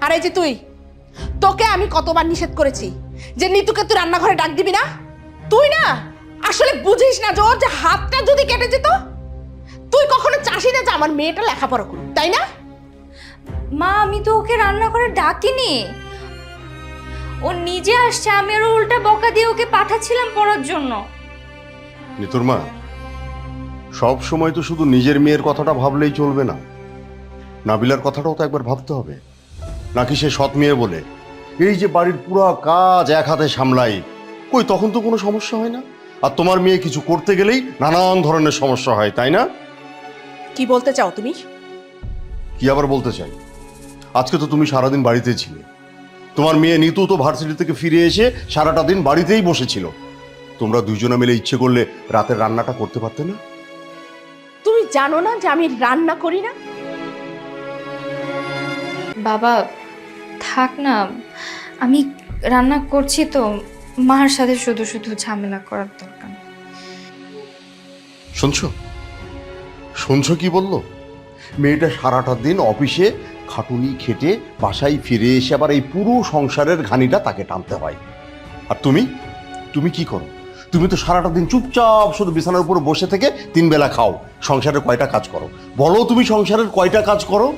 আর এই যে তোকে আমি কতবার নিষেধ করেছি যে নিতুকে তুই রান্নাঘরে ডাক দিবি না। তুই না আসলে বুঝিস না যে ওর যে হাতটা যদি কেটে যেত, তুই কখনো চাষি না যে আমার মেয়েটা লেখাপড়া করুক, তাই না? মা, আমি তো ওকে রান্না করে ডাকিনি। ও নিজে আসছে, আমি আরো উল্টা বকা দিয়ে ওকে পাঠাচ্ছিলাম পড়ার জন্য। নিতুর মা, সব সময় তো শুধু নিজের মেয়ের কথাটা ভাবলেই চলবে না, নাবিলার কথাটাও তো একবার ভাবতে হবে। নাকি সে সৎ মেয়ে বলে এই যে বাড়ির পুরো কাজ এক হাতে সামলাই, কই তখন তো কোনো সমস্যা হয় না। আর তোমার মেয়ে কিছু করতে গেলেই নানান ধরনের সমস্যা হয়, তাই না? কি বলতে চাও তুমি? কি আবার বলতে চাই, আজকে তো তুমি সারাদিন বাড়িতেই ছিলে। তোমার মেয়ে নিতু তো ভার্সিটি থেকে ফিরে এসে সারাটা দিন বাড়িতেই বসেছিল। তোমরা দুজনে মিলে ইচ্ছে করলে রাতের রান্নাটা করতে পারতে না? তুমি জানো না যে আমি রান্না করি না? বাবা থাক না, আমি রান্না করছি তো, মার সাথে শুধু শুধু ঝামেলা করার দরকার নেই। শুনছো শুনছো কি বললো? মেয়েটা সারাটা দিন অফিসে খাটুনি খেটে বাসায় ফিরে এসে আবার এই পুরো সংসারের ঘানিটা তাকে টানতে হয়। আর তুমি তুমি কি করো? তুমি তো সারাটা দিন চুপচাপ শুধু বিছানার উপর বসে থেকে 3 বেলা খাও। সংসারের কয়টা কাজ করো বলো? তুমি সংসারের কয়টা কাজ করো?